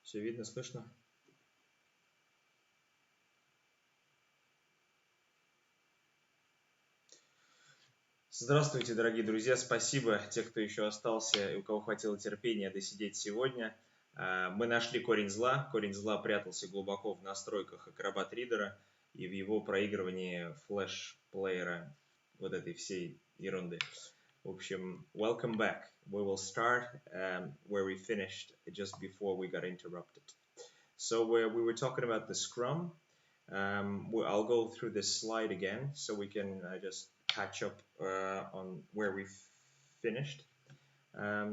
Все видно, слышно? Здравствуйте, дорогие друзья! Спасибо тем, кто еще остался и у кого хватило терпения досидеть сегодня. Мы нашли корень зла. Корень зла прятался глубоко в настройках Acrobat-ридера и в его проигрывании флеш-плеера вот этой всей ерунды. В общем, welcome back. We will start where we finished just before we got interrupted. So we were talking about the Scrum. I'll go through this slide again so we can just catch up on where we finished.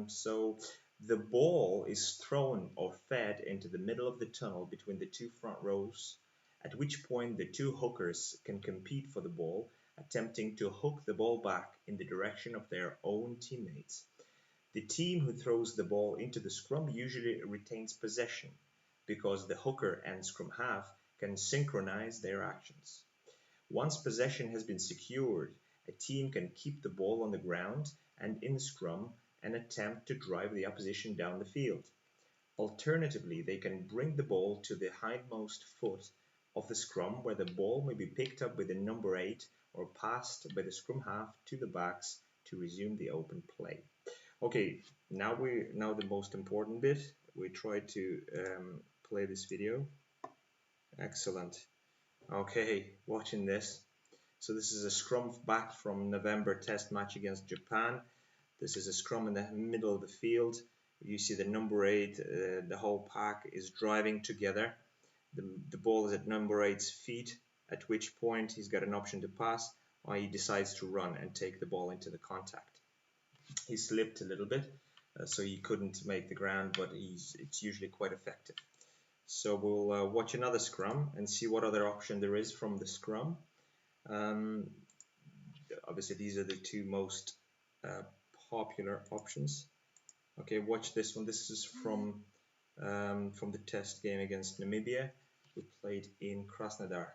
So the ball is thrown or fed into the middle of the tunnel between the two front rows, at which point the two hookers can compete for the ball, attempting to hook the ball back in the direction of their own teammates. The team who throws the ball into the scrum usually retains possession, because the hooker and scrum half can synchronize their actions. Once possession has been secured, a team can keep the ball on the ground and in scrum and attempt to drive the opposition down the field. Alternatively, they can bring the ball to the hindmost foot of the scrum, where the ball may be picked up by the number 8 or passed by the scrum half to the backs to resume the open play. Okay, now the most important bit. We try to play this video. Excellent. Okay, watching this. So this is a scrum back from November test match against Japan. This is a scrum in the middle of the field. You see the number 8, the whole pack is driving together. The ball is at number 8's feet, at which point he's got an option to pass, or he decides to run and take the ball into the contact. He slipped a little bit, so he couldn't make the ground, but it's usually quite effective. So we'll watch another scrum and see what other option there is from the scrum. Obviously, these are the two most popular options. Okay, watch this one. This is from the test game against Namibia. We played in Krasnodar.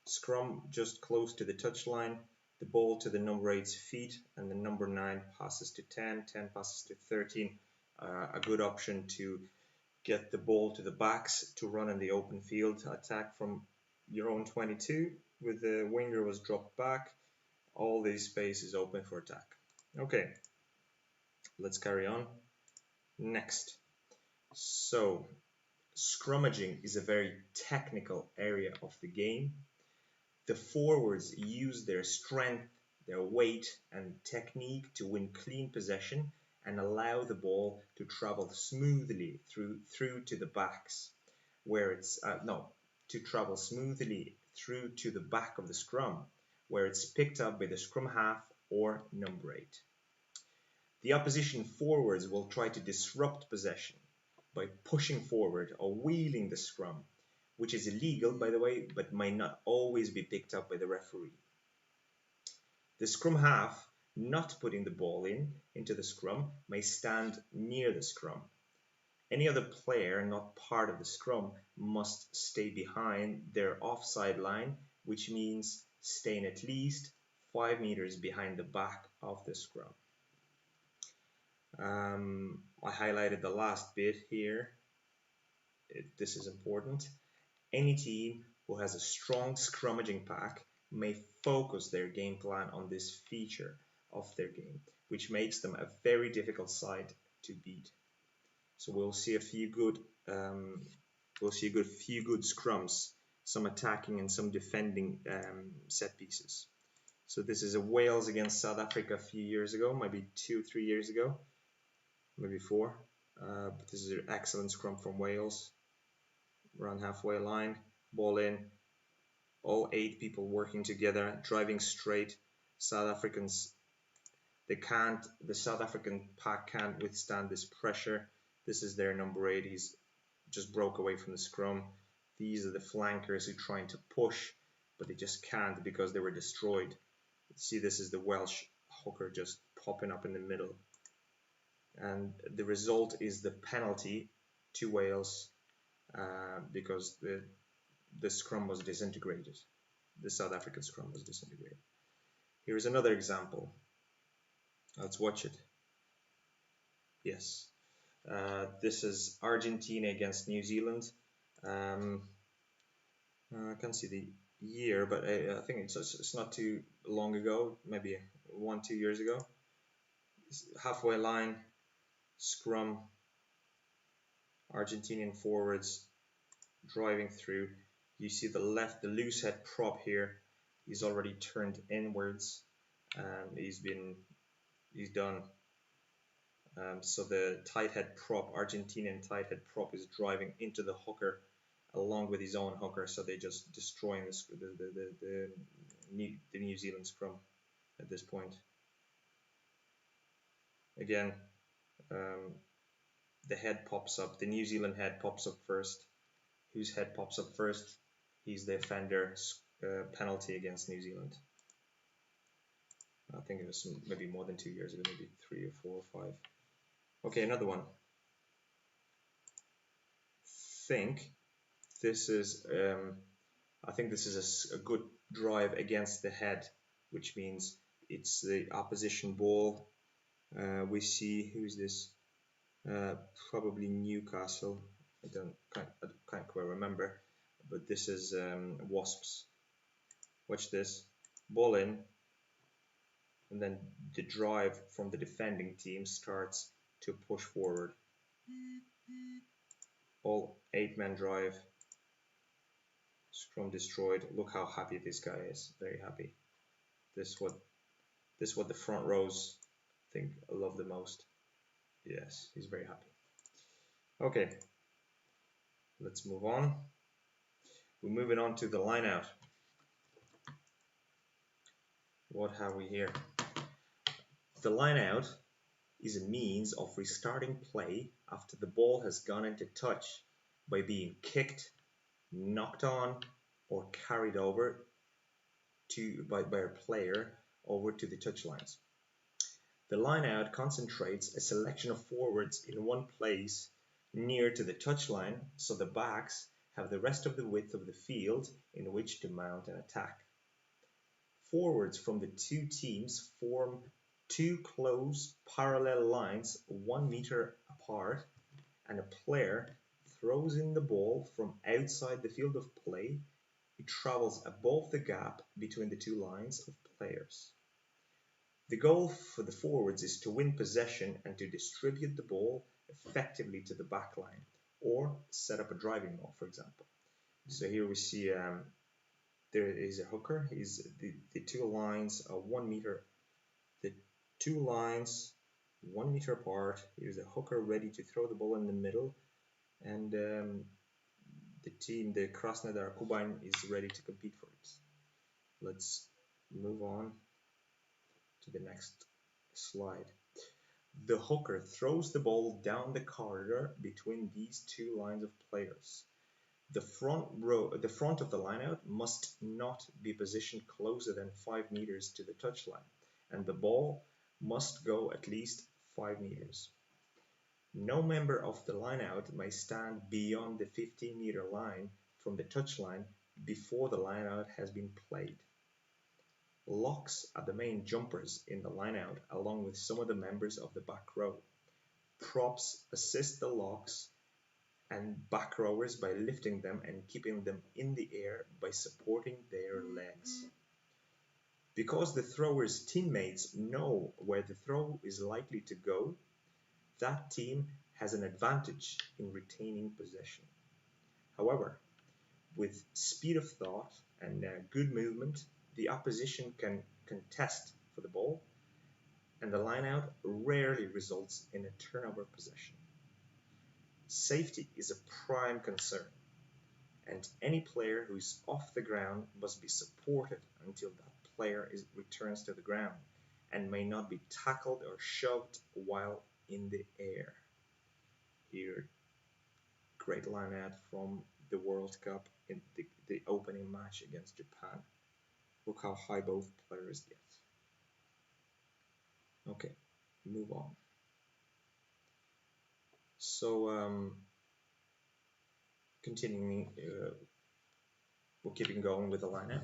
Scrum just close to the touchline. The ball to the number 8's feet, and the number 9 passes to 10, 10 passes to 13. A good option to get the ball to the backs to run in the open field, attack from your own 22 with the winger was dropped back. All these space is open for attack. Okay, let's carry on. Next. So, scrummaging is a very technical area of the game. The forwards use their strength, their weight, and technique to win clean possession and allow the ball to travel smoothly through to the backs, where it's to travel smoothly through to the back of the scrum, where it's picked up by the scrum half or number 8. The opposition forwards will try to disrupt possession by pushing forward or wheeling the scrum, which is illegal, by the way, but might not always be picked up by the referee. The scrum half, not putting the ball into the scrum, may stand near the scrum. Any other player not part of the scrum must stay behind their offside line, which means staying at least 5 meters behind the back of the scrum. I highlighted the last bit here. This is important. Any team who has a strong scrummaging pack may focus their game plan on this feature of their game, which makes them a very difficult side to beat. So we'll see a few good scrums, some attacking and some defending set pieces. So this is a Wales against South Africa a few years ago, maybe 2-3 years ago, maybe 4. But this is an excellent scrum from Wales. Around halfway line, ball in, all 8 people working together, driving straight. The South African pack can't withstand this pressure. This is their number 8. He's just broke away from the scrum. These are the flankers who are trying to push, but they just can't because they were destroyed. See, this is the Welsh hooker just popping up in the middle. And the result is the penalty to Wales because the scrum was disintegrated. The South African scrum was disintegrated. Here is another example. Let's watch it. Yes. This is Argentina against New Zealand. I can't see the year, but I think it's not too long ago, maybe 1-2 years ago. Halfway line, scrum, Argentinian forwards driving through. You see the loose head prop here. He's already turned inwards. He's done. So the tight head prop, Argentinian tight head prop, is driving into the hooker along with his own hooker. So they're just destroying the New Zealand scrum at this point. Again, the head pops up. The New Zealand head pops up first. Whose head pops up first? He's the offender. Penalty against New Zealand. I think it was maybe more than 2 years ago, maybe 3 or 4 or 5. Okay, another one. I think this is a good drive against the head, which means it's the opposition ball. We see, who's this? Probably Newcastle. I can't quite remember, but this is Wasps. Watch this. Ball in, and then the drive from the defending team starts to push forward. All 8-man drive. Scrum destroyed. Look how happy this guy is. Very happy. This is what the front rows think I love the most. Yes, he's very happy. Okay, let's move on. We're moving on to the line out. What have we here? The line out is a means of restarting play after the ball has gone into touch by being kicked, knocked on, or carried over by a player over to the touchlines. The line out concentrates a selection of forwards in one place near to the touchline, so the backs have the rest of the width of the field in which to mount an attack. Forwards from the two teams form two close parallel lines 1 meter apart, and a player throws in the ball from outside the field of play. It travels above the gap between the two lines of players. The goal for the forwards is to win possession and to distribute the ball effectively to the back line, or set up a driving ball, for example. So here we see there is a hooker. The two lines are 1 meter. The two lines 1 meter apart. Here's a hooker ready to throw the ball in the middle, and the Krasnodar Kuban, is ready to compete for it. Let's move on to the next slide. The hooker throws the ball down the corridor between these two lines of players. The front of the lineout must not be positioned closer than 5 meters to the touchline, and the ball must go at least 5 meters. No member of the lineout may stand beyond the 15-meter line from the touchline before the lineout has been played. Locks are the main jumpers in the lineout, along with some of the members of the back row. Props assist the locks and back rowers by lifting them and keeping them in the air by supporting their legs. Because the thrower's teammates know where the throw is likely to go, that team has an advantage in retaining possession. However, with speed of thought and good movement, the opposition can contest for the ball, and the lineout rarely results in a turnover possession. Safety is a prime concern, and any player who is off the ground must be supported until that player returns to the ground, and may not be tackled or shoved while in the air. Here, great lineout from the World Cup in the opening match against Japan. Look how high both players get. Okay, move on. So, continuing, we're keeping going with the lineout.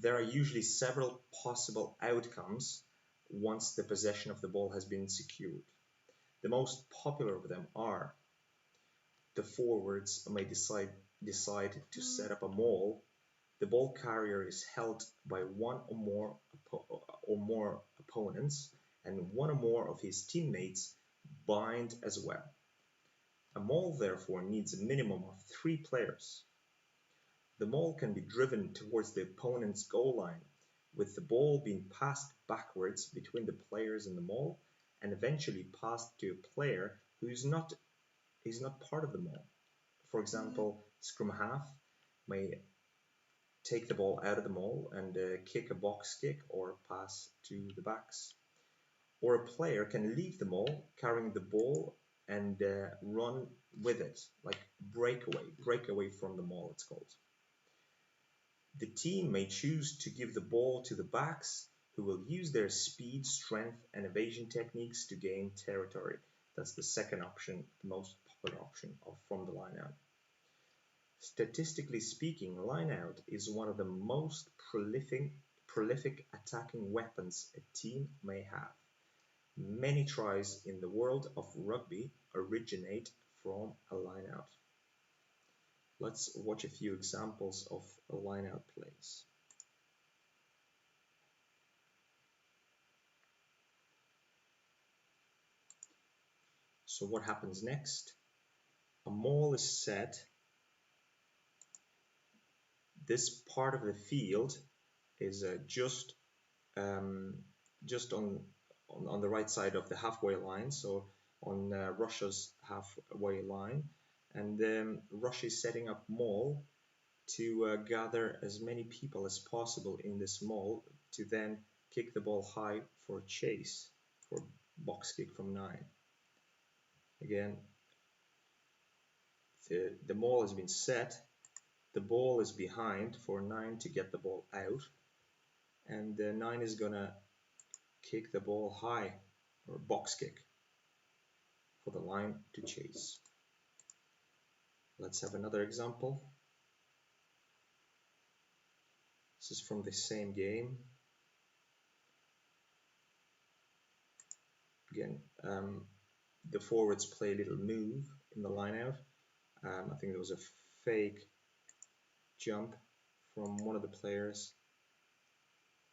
There are usually several possible outcomes once the possession of the ball has been secured. The most popular of them are the forwards may decide to set up a maul. The ball carrier is held by one or more opponents, and one or more of his teammates bind as well. A maul therefore needs a minimum of 3 players. The maul can be driven towards the opponent's goal line, with the ball being passed backwards between the players in the maul and eventually passed to a player who is not part of the maul. For example, scrum half may take the ball out of the maul and kick a box kick or pass to the backs. Or a player can leave the maul carrying the ball and run with it, like breakaway from the maul it's called. The team may choose to give the ball to the backs, who will use their speed, strength, and evasion techniques to gain territory. That's the second option, the most popular option from the line-out. Statistically speaking, line-out is one of the most prolific attacking weapons a team may have. Many tries in the world of rugby originate from a line-out. Let's watch a few examples of line-out plays. So what happens next? A maul is set. This part of the field is just on the right side of the halfway line, so on Russia's halfway line, and Russia is setting up maul to gather as many people as possible in this maul to then kick the ball high for chase, for box kick from 9. Again, the maul has been set, the ball is behind for 9 to get the ball out, and 9 is gonna kick the ball high, or box kick, for the line to chase. Let's have another example. This is from the same game. Again, the forwards play a little move in the line-out. I think there was a fake jump from one of the players,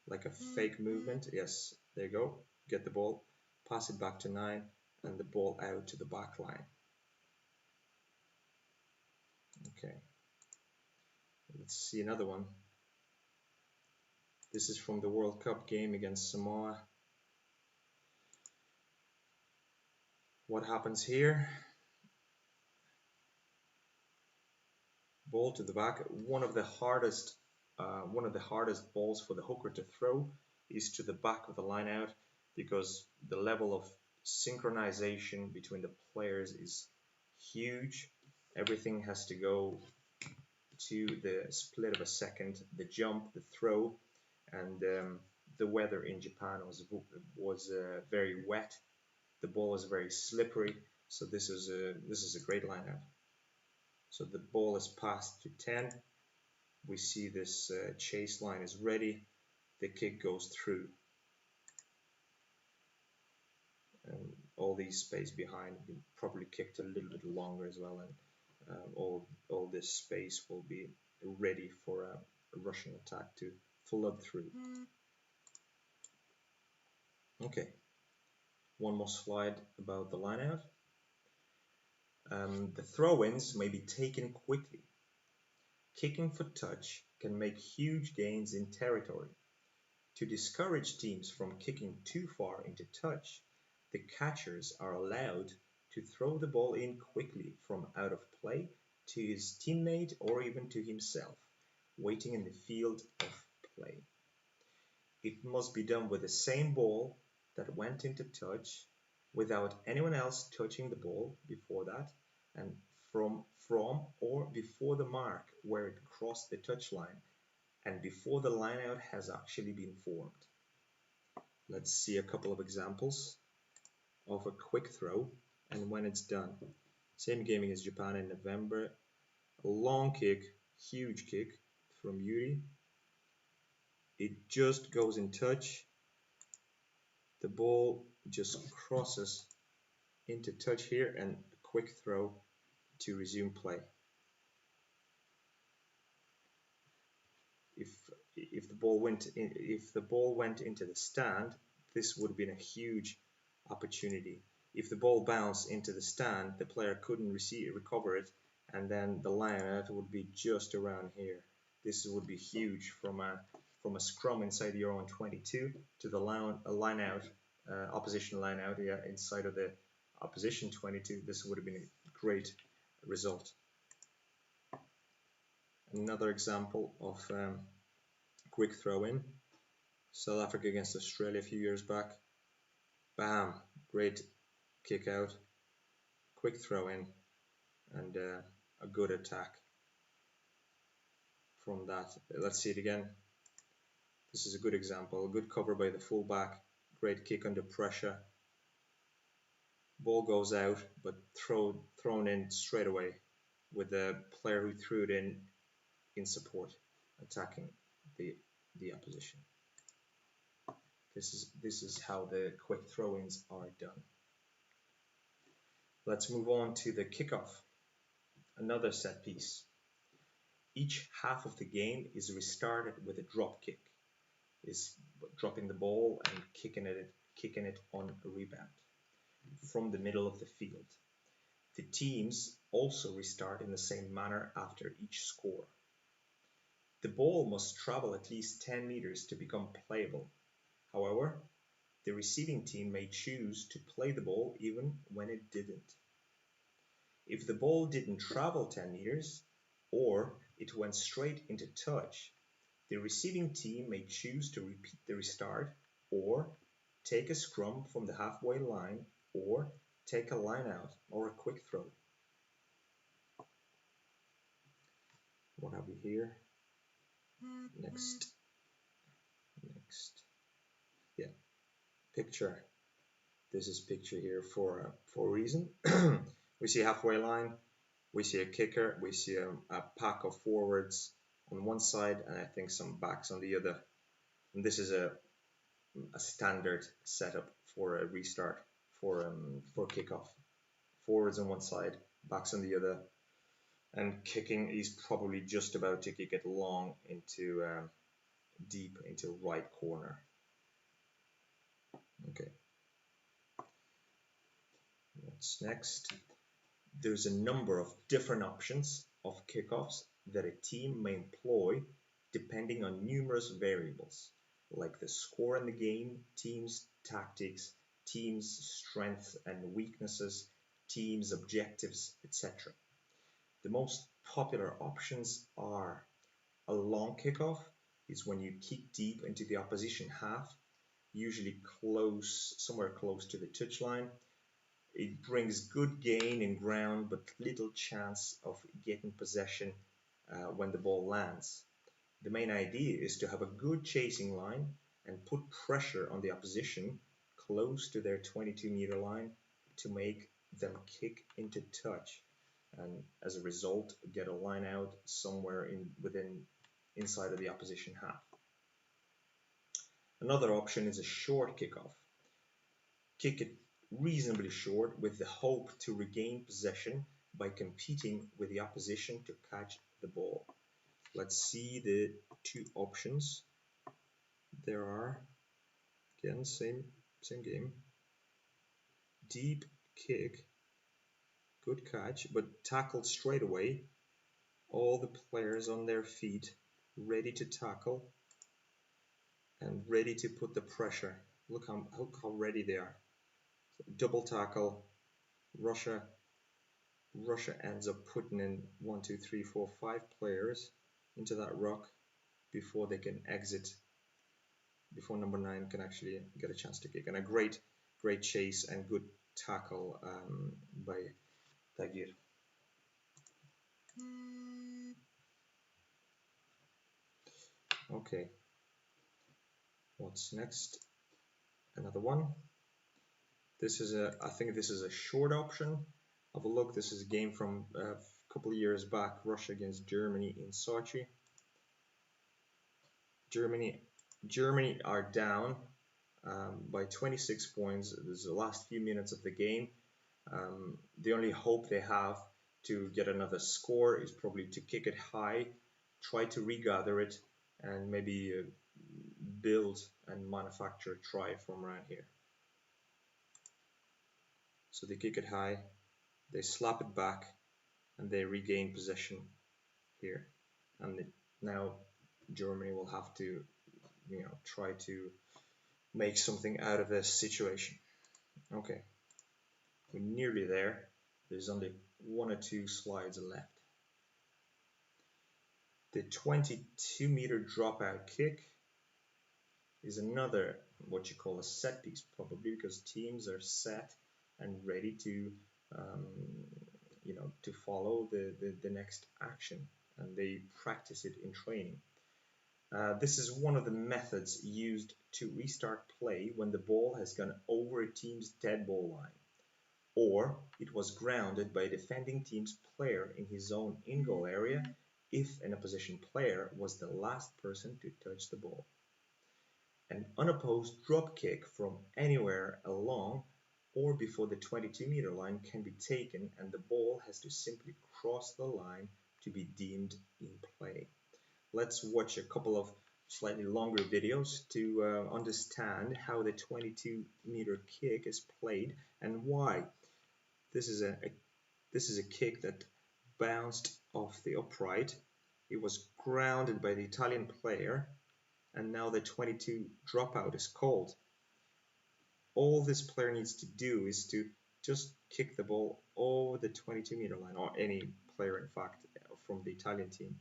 like a fake movement. Yes, there you go. Get the ball, pass it back to 9, and the ball out to the back line. Okay, let's see another one. This is from the World Cup game against Samoa. What happens here? Ball to the back. One of the hardest balls for the hooker to throw is to the back of the line out, because the level of synchronization between the players is huge. Everything has to go to the split of a second, the jump, the throw, and the weather in Japan was very wet. The ball was very slippery, so this is a great line out. So the ball is passed to 10. We see this chase line is ready. The kick goes through. And all these space behind will probably kicked a little bit longer as well, and all this space will be ready for a Russian attack to flood through. Okay, one more slide about the line out. The throw-ins may be taken quickly. Kicking for touch can make huge gains in territory. To discourage teams from kicking too far into touch, the catchers are allowed to throw the ball in quickly from out of play to his teammate or even to himself, waiting in the field of play. It must be done with the same ball that went into touch, without anyone else touching the ball before that, and from or before the mark where it crossed the touch line, and before the line out has actually been formed. Let's see a couple of examples of a quick throw and when it's done. Same game against Japan in November. A long kick, huge kick from Yuri. It just goes in touch. The ball just crosses into touch here, and a quick throw to resume play. If the ball went into the stand, this would have been a huge opportunity. If the ball bounced into the stand, the player couldn't recover it, and then the line out would be just around here. This would be huge from a scrum inside your own 22 to the line out, opposition line out, inside of the opposition 22. This would have been a great result. Another example of quick throw in. South Africa against Australia a few years back. Bam! Great kick out. Quick throw in, and a good attack from that. Let's see it again. This is a good example. A good cover by the fullback. Great kick under pressure. Ball goes out, but thrown in straight away with the player who threw it in support, attacking the opposition. This is how the quick throw-ins are done. Let's move on to the kickoff. Another set piece. Each half of the game is restarted with a drop kick. Is dropping the ball and kicking it on a rebound from the middle of the field. The teams also restart in the same manner after each score. The ball must travel at least 10 meters to become playable. However, the receiving team may choose to play the ball even when it didn't. If the ball didn't travel 10 meters, or it went straight into touch, the receiving team may choose to repeat the restart, or take a scrum from the halfway line, or take a line out or a quick throw. What have we here? Next. Yeah, picture. This is picture here for a reason. We see a halfway line, we see a kicker, we see a pack of forwards on one side, and I think some backs on the other. And this is a standard setup for a restart for kickoff. Forwards on one side, backs on the other, and kicking is probably just about to kick it long into deep into right corner. Okay. What's next? There's a number of different options of kickoffs that a team may employ depending on numerous variables, like the score in the game, team's tactics, team's strengths and weaknesses, team's objectives, etc. The most popular options are a long kickoff is when you kick deep into the opposition half, usually somewhere close to the touchline. It brings good gain in ground, but little chance of getting possession when the ball lands. The main idea is to have a good chasing line and put pressure on the opposition close to their 22-meter line to make them kick into touch, and as a result get a line out somewhere inside of the opposition half. Another option is a short kickoff. Kick it reasonably short with the hope to regain possession by competing with the opposition to catch the ball. Let's see the two options. There are, again, same game. Deep kick, good catch, but tackled straight away. All the players on their feet, ready to tackle and ready to put the pressure. Look how ready they are. Double tackle. Russia ends up putting in 1, 2, 3, 4, 5 players into that ruck before they can exit, before number 9 can actually get a chance to kick. And a great chase and good tackle by Tagir. Okay, what's next? Another one. I think this is a short option. Have a look. This is a game from a couple of years back, Russia against Germany in Sochi. Germany are down by 26 points. This is the last few minutes of the game. The only hope they have to get another score is probably to kick it high, try to regather it, and maybe build and manufacture a try from around here. So they kick it high, they slap it back, and they regain possession here. And now Germany will have to, try to make something out of this situation. Okay, we're nearly there. There's only 1 or 2 slides left. The 22-meter dropout kick is another what you call a set piece, probably because teams are set and ready to to follow the next action, and they practice it in training. This is one of the methods used to restart play when the ball has gone over a team's dead ball line, or it was grounded by a defending team's player in his own in-goal area if an opposition player was the last person to touch the ball. An unopposed drop kick from anywhere along or before the 22-meter line can be taken, and the ball has to simply cross the line to be deemed in play. Let's watch a couple of slightly longer videos to understand how the 22-meter kick is played and why. This is a kick that bounced off the upright. It was grounded by the Italian player, and now the 22 dropout is called. All this player needs to do is to just kick the ball over the 22-meter line, or any player, in fact, from the Italian team.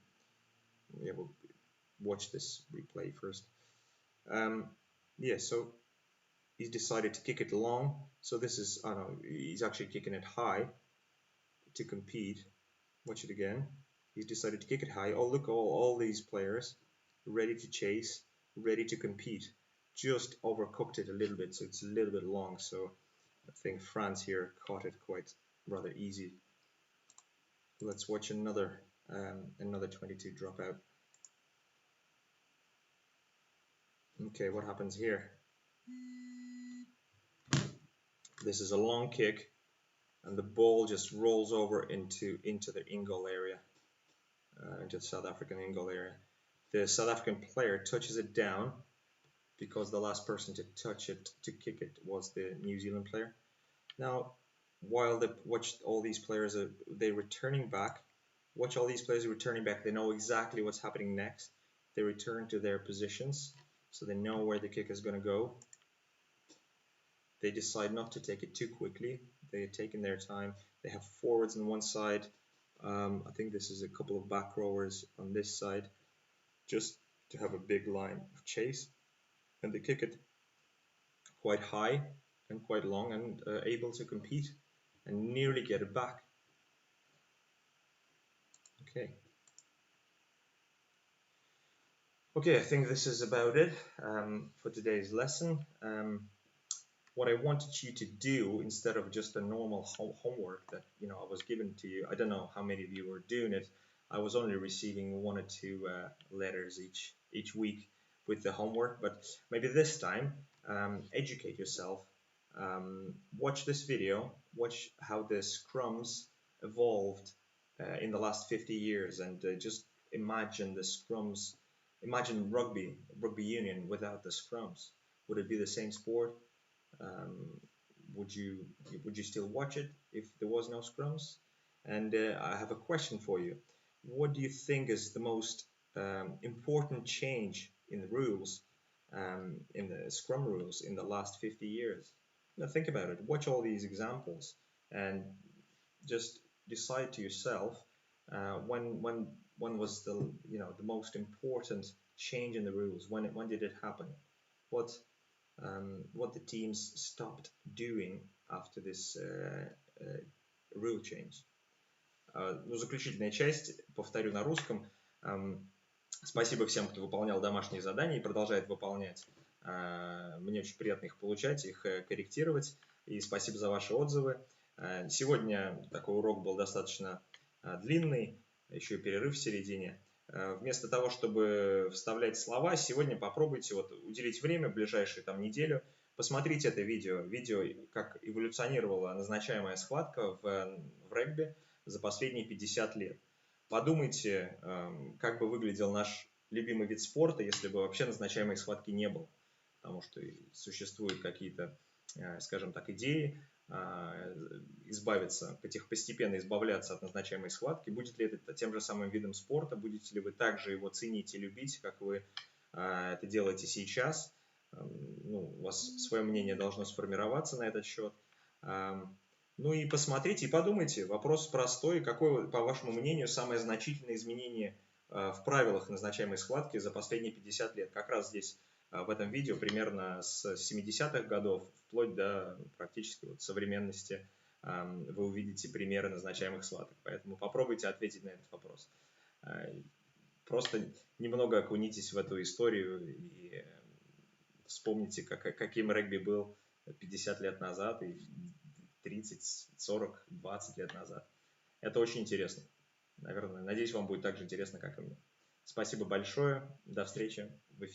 Yeah, we'll watch this replay first. So he's decided to kick it long. So this is, he's actually kicking it high to compete. Watch it again. He's decided to kick it high. Oh, look, all these players ready to chase, ready to compete. Just overcooked it a little bit, so it's a little bit long. So I think France here caught it quite rather easy. Let's watch another 22 dropout. Okay, what happens here? This is a long kick, and the ball just rolls over into the in-goal area, into the South African in-goal area. The South African player touches it down because the last person to touch it, to kick it, was the New Zealand player. Now, while watch all these players they're returning back. Watch all these players returning back. They know exactly what's happening next. They return to their positions, so they know where the kick is going to go. They decide not to take it too quickly. They are taking their time. They have forwards on one side. I think this is a couple of back rowers on this side, just to have a big line of chase. And they kick it quite high and quite long, and able to compete and nearly get it back. Okay, I think this is about it for today's lesson. What I wanted you to do, instead of just a normal homework that I was given to you, I don't know how many of you were doing it. I was only receiving 1 or 2 letters each week with the homework, but maybe this time educate yourself. Watch this video, watch how the scrums evolved in the last 50 years, and just imagine the scrums. Imagine rugby union without the scrums. Would it be the same sport? Would you still watch it if there was no scrums? And I have a question for you. What do you think is the most important change in the rules, in the scrum rules, in the last 50 years? Now think about it. Watch all these examples and just decide to yourself when was the the most important change in the rules? When did it happen? What the teams stopped doing after this rule change. Ну, заключительная часть, повторю на русском. Спасибо всем, кто выполнял домашние задания и продолжает выполнять. Мне очень приятно их получать, их корректировать. И спасибо за ваши отзывы. Сегодня такой урок был достаточно длинный, еще и перерыв в середине. Вместо того, чтобы вставлять слова, сегодня попробуйте уделить время, ближайшую неделю, Посмотрите это видео, как эволюционировала назначаемая схватка в регби за последние 50 лет. Подумайте, как бы выглядел наш любимый вид спорта, если бы вообще назначаемой схватки не было. Потому что существуют какие-то, скажем так, идеи постепенно избавляться от назначаемой схватки. Будет ли это тем же самым видом спорта? Будете ли вы также его ценить и любить, как вы это делаете сейчас? У вас свое мнение должно сформироваться на этот счет. Ну и посмотрите и подумайте. Вопрос простой. Какое, по вашему мнению, самое значительное изменение в правилах назначаемой схватки за последние 50 лет? Как раз здесь в этом видео примерно с 70-х годов вплоть до практически современности вы увидите примеры назначаемых схваток. Поэтому попробуйте ответить на этот вопрос. Просто немного окунитесь в эту историю и вспомните, каким регби был 50 лет назад и 30, 40, 20 лет назад. Это очень интересно. Наверное, надеюсь, вам будет так же интересно, как и мне. Спасибо большое. До встречи в эфире.